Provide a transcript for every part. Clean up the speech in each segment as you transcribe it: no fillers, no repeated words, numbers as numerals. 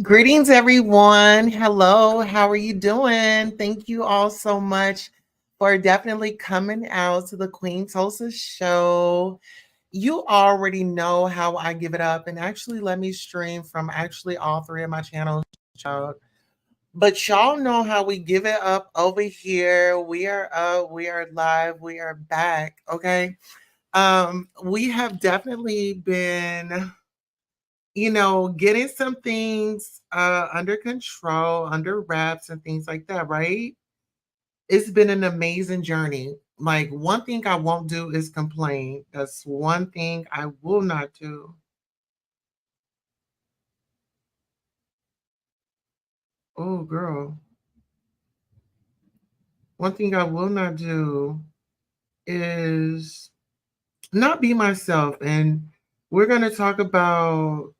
Greetings, everyone. Hello, how are you doing? Thank you all so much for definitely coming out to the Queen Tulsa show. You already know how I give it up, and actually, let me stream from actually all three of my channels. Child. But y'all know how we give it up over here. We are up, we are live, we are back. Okay. We have definitely been getting some things under control, under wraps and things like that, right? It's been an amazing journey. Like one thing I won't do is complain. That's one thing I will not do. Oh, girl. One thing I will not do is not be myself. And we're going to talk about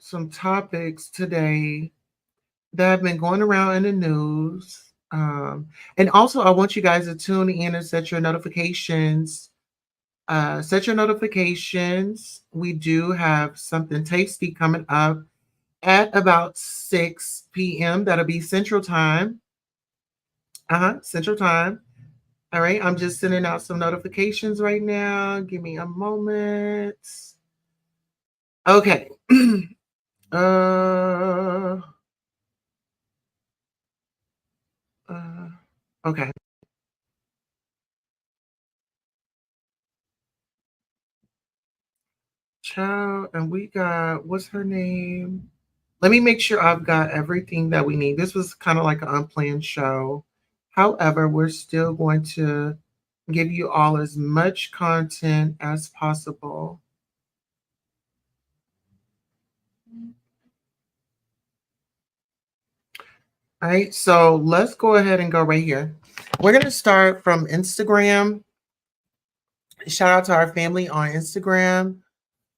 some topics today that have been going around in the news. And also, I want you guys to tune in and set your notifications. Set your notifications. We do have something tasty coming up at about 6 p.m. That'll be Central Time. Central Time. All right. I'm just sending out some notifications right now. Give me a moment. Okay. uh, uh, okay. Child, and we got what's her name? Let me make sure I've got everything that we need. This was kind of like an unplanned show. However, we're still going to give you all as much content as possible. All right, so let's go ahead and go right here. We're going to start from Instagram. Shout out to our family on Instagram.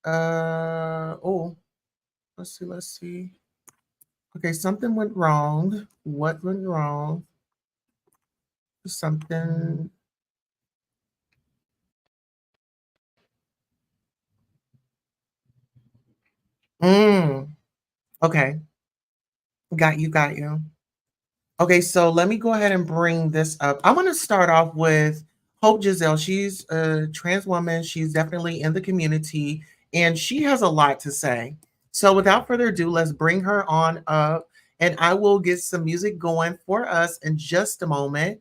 Oh, let's see. Okay, something went wrong. What went wrong? Something. Mm, okay, got you. Okay, so let me go ahead and bring this up. I want to start off with Hope Giselle. She's a trans woman. She's definitely in the community and she has a lot to say. So without further ado, let's bring her on up and I will get some music going for us in just a moment.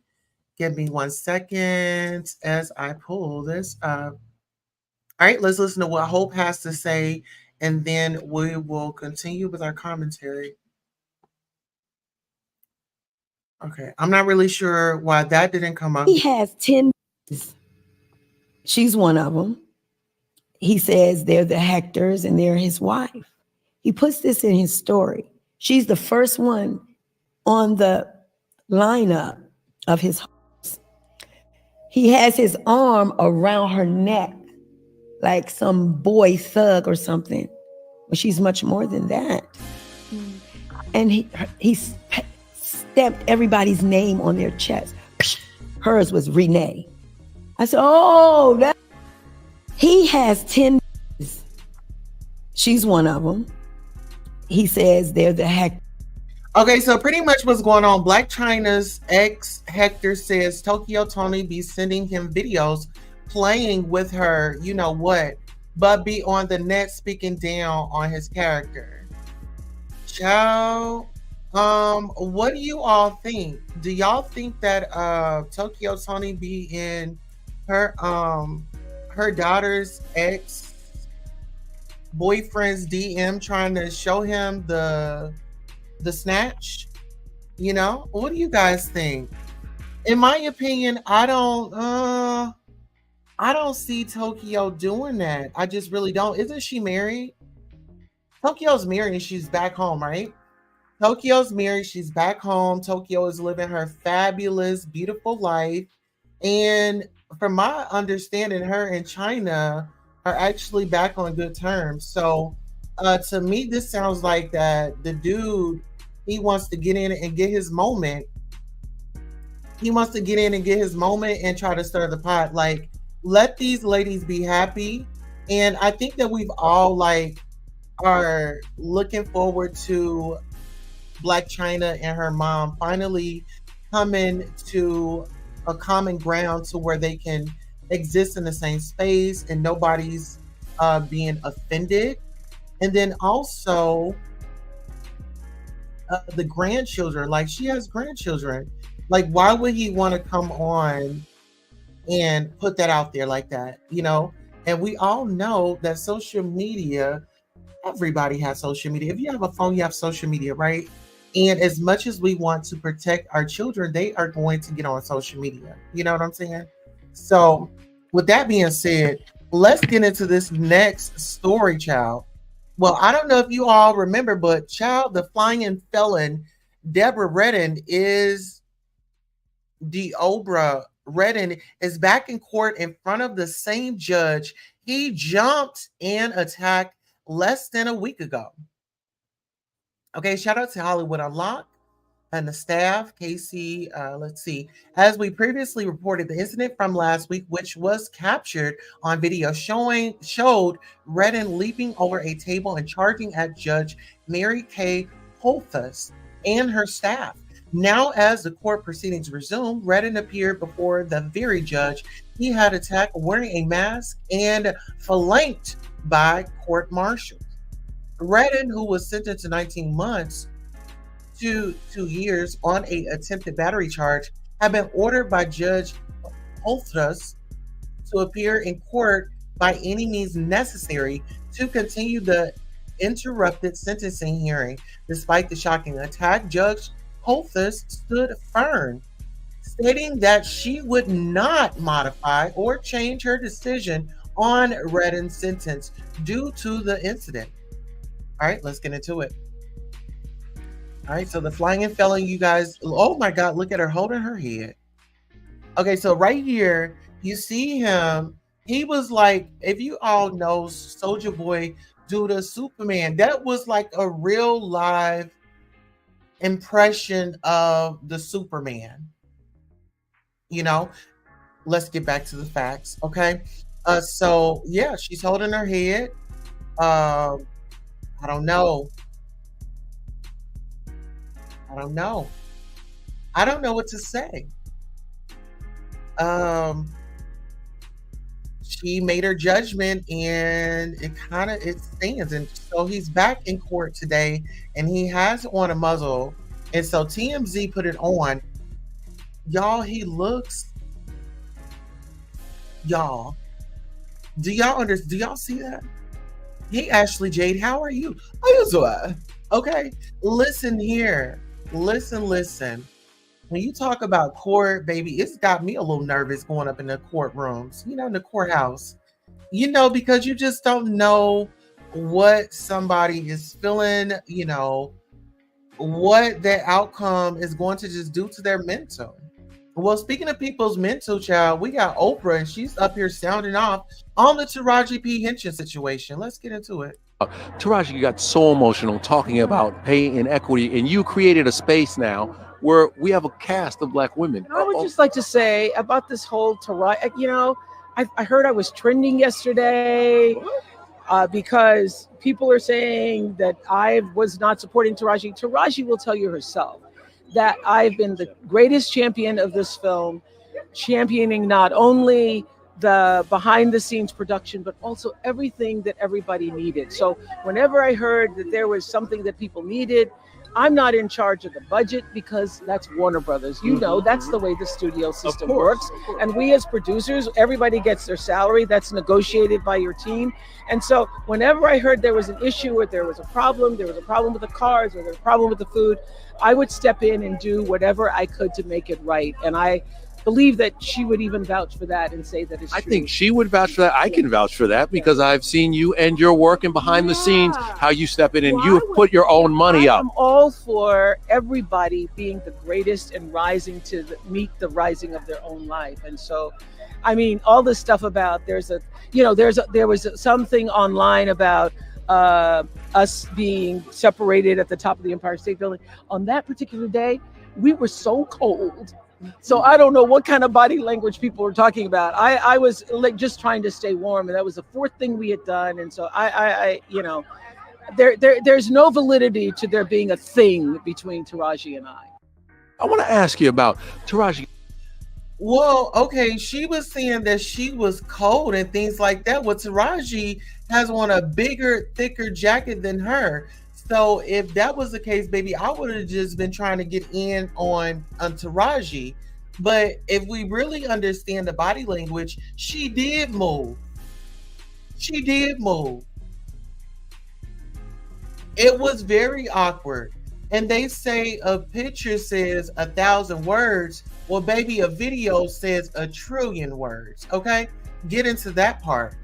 Give me 1 second as I pull this up. All right, let's listen to what Hope has to say and then we will continue with our commentary. Okay, I'm not really sure why that didn't come up. He has 10. She's one of them. He says they're the Hectors and they're his wife. He puts this in his story. She's the first one on the lineup of his house. He has his arm around her neck like some boy thug or something. But she's much more than that. And he stamped everybody's name on their chest. Hers was Renee. I said, oh, that. He has 10. She's one of them. He says they're the Hector. Okay, so pretty much what's going on. Blac Chyna's ex Hector says Tokyo Tony be sending him videos playing with her, you know what, but be on the net speaking down on his character. Ciao. What do you all think? Do y'all think that Tokyo Tony be in her her daughter's ex boyfriend's DM trying to show him the snatch? You know, what do you guys think? In my opinion, I don't see Tokyo doing that. I just really don't. Isn't she married? Tokyo's married and she's back home, right? Tokyo's married, she's back home. Tokyo is living her fabulous, beautiful life. And from my understanding, her and China are actually back on good terms. So to me, this sounds like that the dude, he wants to get in and get his moment. He wants to get in and get his moment and try to stir the pot. Like, let these ladies be happy. And I think that we've all like are looking forward to Blac Chyna and her mom finally coming to a common ground to where they can exist in the same space and nobody's being offended. And then also the grandchildren, like she has grandchildren. Like, why would he want to come on and put that out there like that, you know? And we all know that social media, everybody has social media. If you have a phone, you have social media, right? And as much as we want to protect our children, they are going to get on social media. You know what I'm saying? So, with that being said, let's get into this next story, child. Well, I don't know if you all remember, but child, the flying felon, Deborah Redden is Deobra Redden is back in court in front of the same judge he jumped and attacked less than a week ago. Okay, shout out to Hollywood Unlocked and the staff, Casey. Let's see. As we previously reported, the incident from last week, which was captured on video, showed Redden leaping over a table and charging at Judge Mary Kay Holthus and her staff. Now, as the court proceedings resumed, Redden appeared before the very judge he had attacked wearing a mask and flanked by court marshals. Redden, who was sentenced to 19 months to 2 years on a attempted battery charge, had been ordered by Judge Holthus to appear in court by any means necessary to continue the interrupted sentencing hearing. Despite the shocking attack, Judge Holthus stood firm, stating that she would not modify or change her decision on Redden's sentence due to the incident. All right, let's get into it. All right, so the flying felon, you guys, oh my God, look at her holding her head. Okay, so right here, you see him. He was like, if you all know Soulja Boy do the Superman, that was like a real live impression of the Superman. You know, let's get back to the facts, okay? So yeah, she's holding her head. I don't know. I don't know. I don't know what to say. She made her judgment and it stands. And so he's back in court today and he has on a muzzle. And so TMZ put it on. Y'all, he looks, y'all. Do y'all see that? Hey Ashley Jade, how are you? How you doing? Okay. Listen here. Listen. When you talk about court, baby, it's got me a little nervous going up in the courtrooms, in the courthouse, because you just don't know what somebody is feeling, what that outcome is going to just do to their mental. Well, speaking of people's mental, child, we got Oprah, and she's up here sounding off on the Taraji P. Henson situation. Let's get into it. Taraji, you got so emotional talking about pay inequity, and you created a space now where we have a cast of Black women. I would just like to say about this whole Taraji, I heard I was trending yesterday because people are saying that I was not supporting Taraji. Taraji will tell you herself that I've been the greatest champion of this film, championing not only the behind the scenes production, but also everything that everybody needed. So whenever I heard that there was something that people needed, I'm not in charge of the budget because that's Warner Brothers. That's the way the studio system works. And we as producers, everybody gets their salary. That's negotiated by your team. And so whenever I heard there was an issue or there was a problem with the cars or there was a problem with the food, I would step in and do whatever I could to make it right. And I believe that she would even vouch for that and say that it's true. I think she would vouch for that. I can vouch for that because I've seen you and your work and behind the scenes, how you step in and you have put your own money up. I'm all for everybody being the greatest and rising to meet the rising of their own life. And so, I mean, all this stuff about there was something online about us being separated at the top of the Empire State Building. On that particular day, we were so cold. So I don't know what kind of body language people were talking about. I was like just trying to stay warm, and that was the fourth thing we had done. And so I there's no validity to there being a thing between Taraji and I. I want to ask you about Taraji. Well, okay, she was saying that she was cold and things like that. Well, Taraji has on a bigger, thicker jacket than her. So if that was the case, baby, I would have just been trying to get in on Taraji. But if we really understand the body language, she did move. She did move. It was very awkward. And they say a picture says 1,000 words. Well, baby, a video says 1,000,000,000,000 words. Okay, get into that part.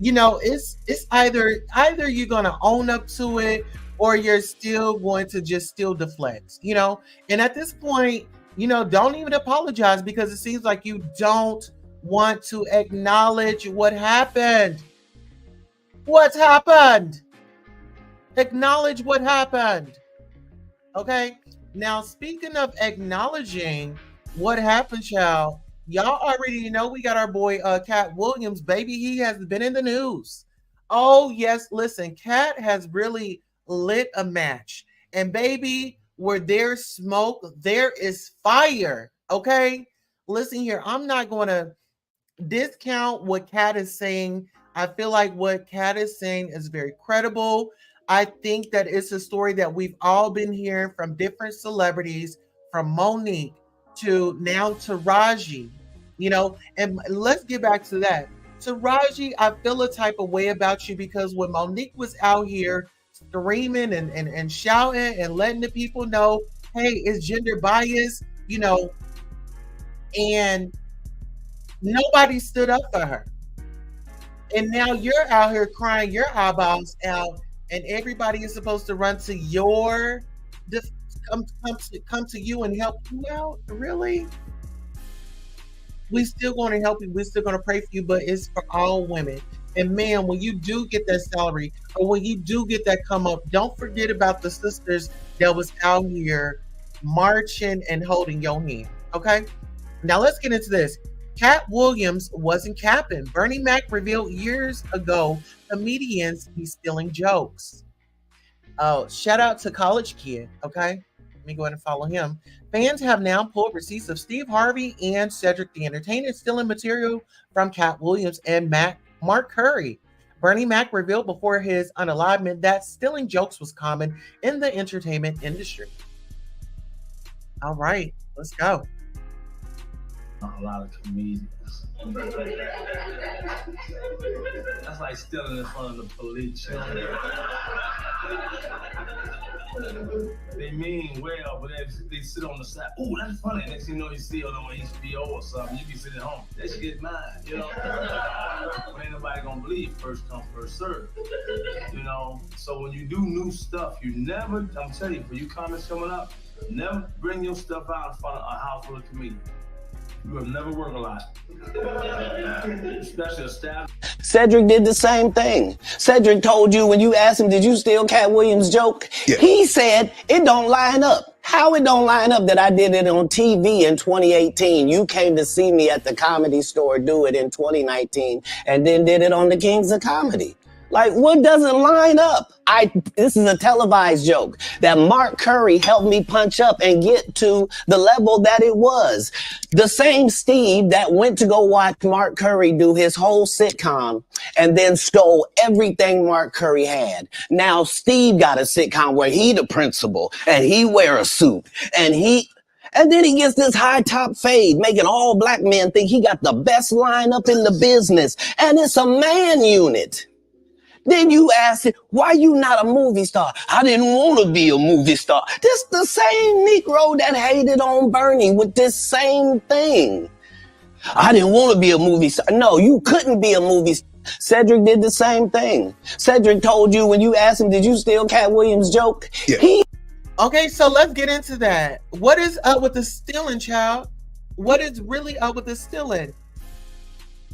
You know, it's either you're gonna own up to it or you're still going to just still deflect. You know, and at this point, you know, don't even apologize because it seems like you don't want to acknowledge what happened. What happened? Acknowledge what happened. Okay. Now, speaking of acknowledging what happened, child, y'all already know we got our boy Cat Williams, baby. He has been in the news. Oh, yes. Listen, Cat has really lit a match. And baby, where there's smoke, there is fire. Okay. Listen here, I'm not going to discount what Cat is saying. I feel like what Cat is saying is very credible. I think that it's a story that we've all been hearing from different celebrities, from Monique to now Taraji, you know, and let's get back to that. Taraji, I feel a type of way about you because when Monique was out here screaming and shouting and letting the people know, hey, it's gender bias, you know, and nobody stood up for her. And now you're out here crying your eyeballs out, and everybody is supposed to run to your come to you and help you out. Really? We still going to help you. We're still going to pray for you, but it's for all women. And man, when you do get that salary or when you do get that come up, don't forget about the sisters that was out here marching and holding your hand. Okay. Now let's get into this. Cat Williams wasn't capping. Bernie Mac revealed years ago comedians be stealing jokes. Oh, shout out to College Kid. Okay. Let me go ahead and follow him. Fans have now pulled receipts of Steve Harvey and Cedric the Entertainer stealing material from Cat Williams and Mark Curry. Bernie Mac revealed before his unalivement that stealing jokes was common in the entertainment industry. All right, let's go. A lot of comedians. That's like stealing in front of the police. They mean well, but they sit on the side. Oh, that's funny. Next thing you know, you see it on HBO or something. You be sitting at home. That shit get mine, you know. But ain't nobody gonna believe first come, first serve. You know. So when you do new stuff, you never. I'm telling you, for you comics coming up, never bring your stuff out in front of a house full of comedians. You will never work a lot. Especially a staff. Cedric did the same thing. Cedric told you when you asked him, did you steal Cat Williams' joke? Yeah. He said, it don't line up. How it don't line up that I did it on TV in 2018? You came to see me at the Comedy Store do it in 2019 and then did it on the Kings of Comedy. Like, what doesn't line up? This is a televised joke that Mark Curry helped me punch up and get to the level that it was. The same Steve that went to go watch Mark Curry do his whole sitcom and then stole everything Mark Curry had. Now Steve got a sitcom where he the principal and he wear a suit and then he gets this high top fade, making all black men think he got the best lineup in the business. And it's a man unit. Then you ask it, why you not a movie star? I didn't want to be a movie star. This the same Negro that hated on Bernie with this same thing. I didn't want to be a movie star. No, you couldn't be a movie star. Cedric did the same thing. Cedric told you when you asked him, did you steal Cat Williams' joke? Yeah. Okay, so let's get into that. What is up with the stealing, child? What is really up with the stealing?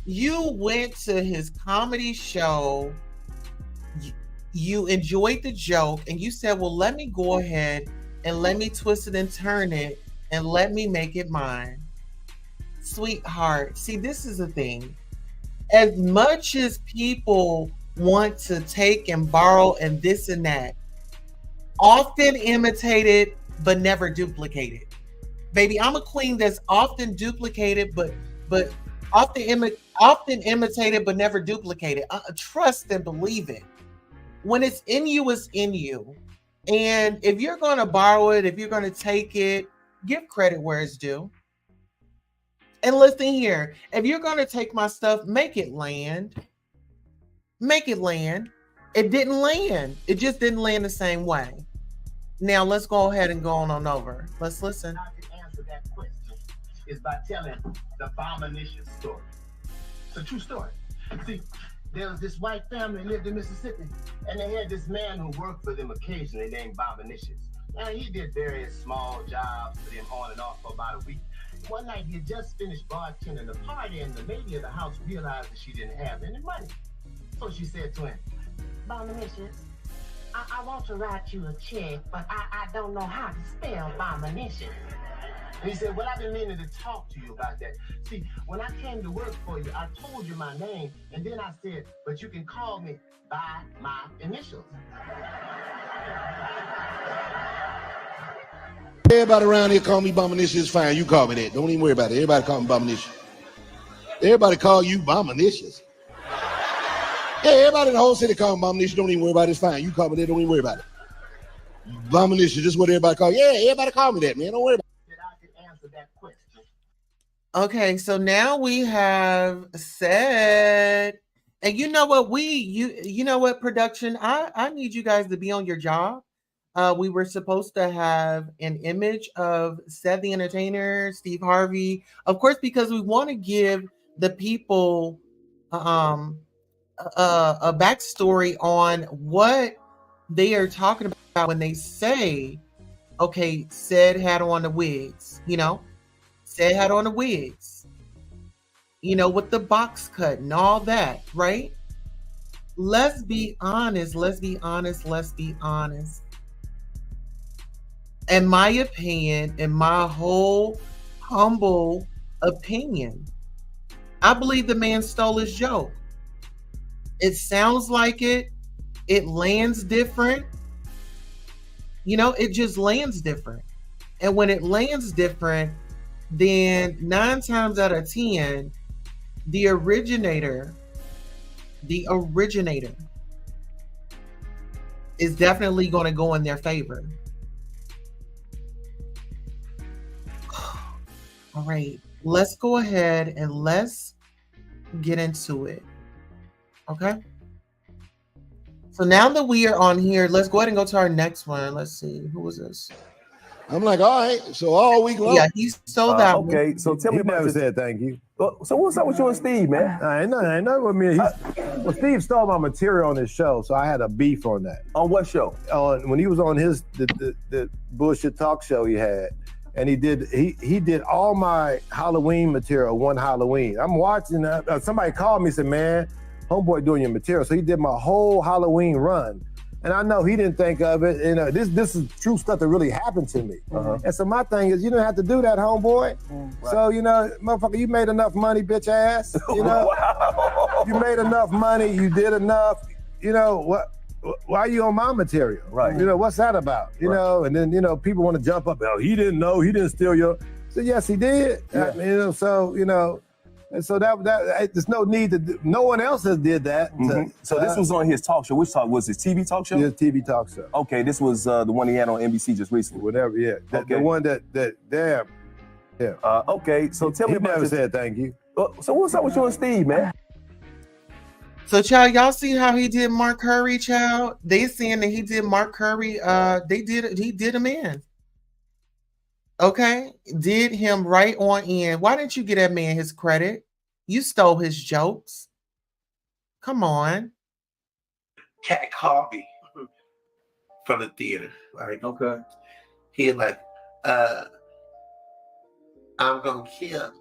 You went to his comedy show. You enjoyed the joke and you said, well, let me go ahead and let me twist it and turn it and let me make it mine. Sweetheart, see, this is the thing. As much as people want to take and borrow and this and that. Often imitated, but never duplicated. Baby, I'm a queen that's often duplicated, but often imitated, but never duplicated. Trust and believe it. When it's in you, it's in you. And if you're going to borrow it, if you're going to take it, give credit where it's due. And listen here, if you're going to take my stuff, make it land. Make it land. It didn't land. It just didn't land the same way. Now let's go ahead and go on over. Let's listen. I can answer that question is by telling the Bombinicious story. It's a true story. See, there was this white family lived in Mississippi, and they had this man who worked for them occasionally named Bombinicious. Now, he did various small jobs for them on and off for about a week. One night, he had just finished bartending a party, and the lady of the house realized that she didn't have any money. So she said to him, Bombinicious, I want to write you a check, but I don't know how to spell Bombinicious. And he said, well, I've been meaning to talk to you about that. See, when I came to work for you, I told you my name, and then I said, but you can call me by my initials. Everybody around here call me Bombinicious. It's fine. You call me that. Don't even worry about it. Everybody call me Bombinicious. Everybody call you Bombinicious. Yeah, everybody in the whole city call me Bombinicious. Don't even worry about it. It's fine. You call me that. Don't even worry about it. Bombinicious. This is what everybody call. Yeah, everybody call me that, man. Don't worry about it. That question. Okay, so now we have said, and you know what, you know what, production, I need you guys to be on your job. We were supposed to have an image of Seth the Entertainer, Steve Harvey, of course, because we want to give the people a backstory on what they are talking about when they say, okay, Seth had on the wigs, you know, Seth had on the wigs, you know, with the box cut and all that, right? Let's be honest. In my opinion, in my whole humble opinion, I believe the man stole his joke. It sounds like it. It lands different. You know, it just lands different. And when it lands different, then 9 times out of 10, the originator is definitely going to go in their favor. All right, let's go ahead and let's get into it. Okay. So now that we are on here, let's go ahead and go to our next one. Let's see, who was this? I'm like, all right. So all week long. Yeah, he stole that one. Okay, so tell me He about never this. said thank you. So what's up with you and Steve, man? I know with me. Well, Steve stole my material on his show, so I had a beef on that. On what show? When he was on his the bullshit talk show he had, and he did all my Halloween material one Halloween. I'm watching. Somebody called me and said, "Man, homeboy doing your material." So he did my whole Halloween run. And I know he didn't think of it. You know, this is true stuff that really happened to me. And so my thing is, you didn't have to do that, homeboy. Right. So, you know, motherfucker, you made enough money, bitch ass. You know, wow. You made enough money. You did enough. You know, why are you on my material? Right. You know, what's that about? You know, and then, you know, people want to jump up. Oh, he didn't know. He didn't steal your. So, yes, he did. Yeah. You know, so, you know. And so that there's no need to do, no one else has did that. So this was on his talk show. Which talk was his TV talk show? Yeah, TV talk show. Okay, this was the one he had on NBC just recently. Whatever, yeah. Okay. The one that damn. Yeah. Okay, so tell me about never this. said thank you. So what's up with you and Steve, man? So, child, y'all see how he did Mark Curry, child? They saying that he did Mark Curry. He did him in. Okay, did him right on in. Why didn't you get that man his credit? You stole his jokes. Come on. Cat called me from the theater, right? Okay. He like, I'm gonna kill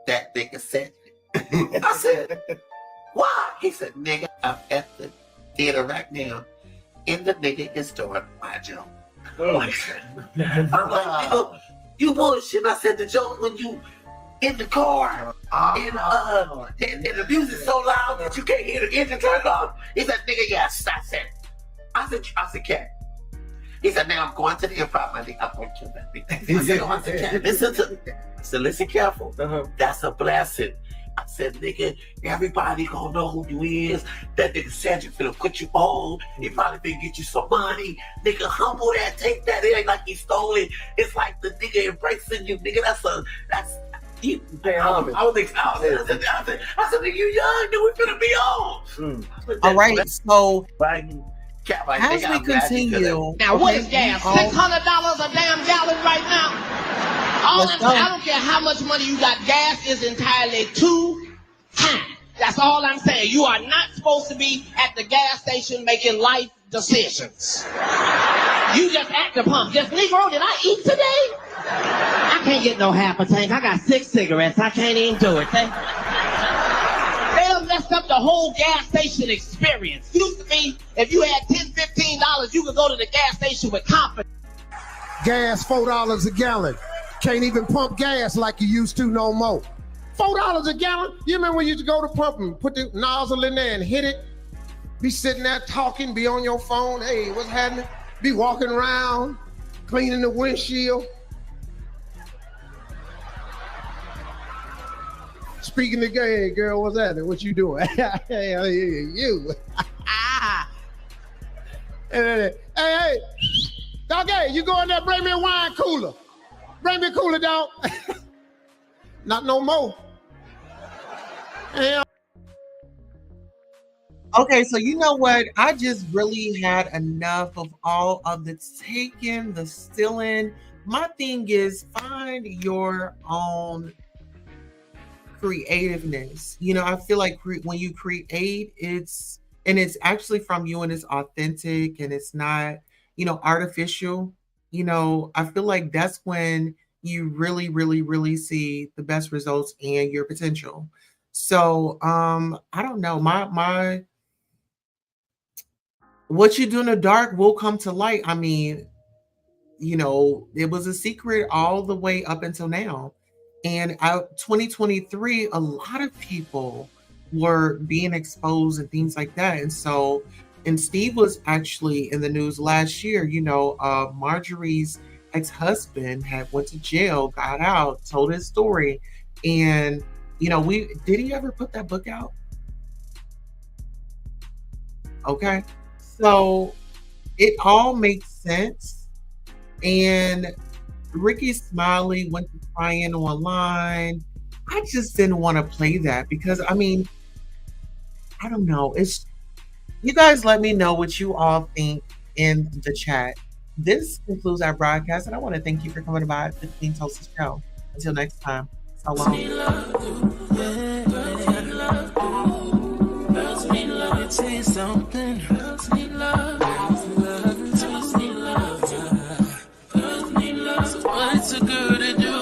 that nigga Cedric. I said, why? He said, nigga, I'm at the theater right now, and the nigga is doing my joke. I'm like, you bullshit. I said the joke when you in the car, and the music's so loud that you can't hear the engine turn off. He said, nigga, yes. I said, Cat. He said, now I'm going to the apartment. I'm going to kill that nigga. I said, Cat, listen to me. I said, listen careful. That's a blessing. I said, nigga, everybody gonna know who you is. That nigga said you finna put you on. He probably finna get you some money. Nigga, humble that, take that. It ain't like he stole it. It's like the nigga embracing you, nigga. That's you. I said, nigga, you young, nigga, we finna be on. All right, so Cap, as we continue, now what is gas? $600 a damn gallon right now. I don't care how much money you got. Gas is entirely too high. That's all I'm saying. You are not supposed to be at the gas station making life decisions. You just at the pump. Just, Negro, did I eat today? I can't get no half a tank. I got 6 cigarettes. I can't even do it. They done messed up the whole gas station experience. Used to be, if you had $10, $15, you could go to the gas station with confidence. Gas $4 a gallon. Can't even pump gas like you used to no more. $4 a gallon? You remember when you used to go to pump and put the nozzle in there and hit it? Be sitting there talking, be on your phone. Hey, what's happening? Be walking around, cleaning the windshield. Speaking to hey, girl, what's happening? What you doing? Hey, you. Hey, dog, hey, you go in there, bring me a wine cooler. Bring me a cooler, dog. Not no more. Okay, so you know what? I just really had enough of all of the taking, the stealing. My thing is find your own creativeness. You know, I feel like when you create, it's actually from you and it's authentic and it's not, you know, artificial. You know, I feel like that's when you really, really, really see the best results and your potential. So I don't know. My what you do in the dark will come to light. I mean, you know, it was a secret all the way up until now. And 2023, a lot of people were being exposed and things like that. And so, and Steve was actually in the news last year. You know, Marjorie's ex-husband went to jail, got out, told his story. And, you know, did he ever put that book out? Okay. So it all makes sense. And Ricky Smiley went to crying online. I just didn't want to play that because, I mean, I don't know. You guys let me know what you all think in the chat. This concludes our broadcast, and I want to thank you for coming by the Queen Tulsa Show. Until next time, so long. Say something. Girls need love. Girls need love. Girls need love. So what's a girl to do?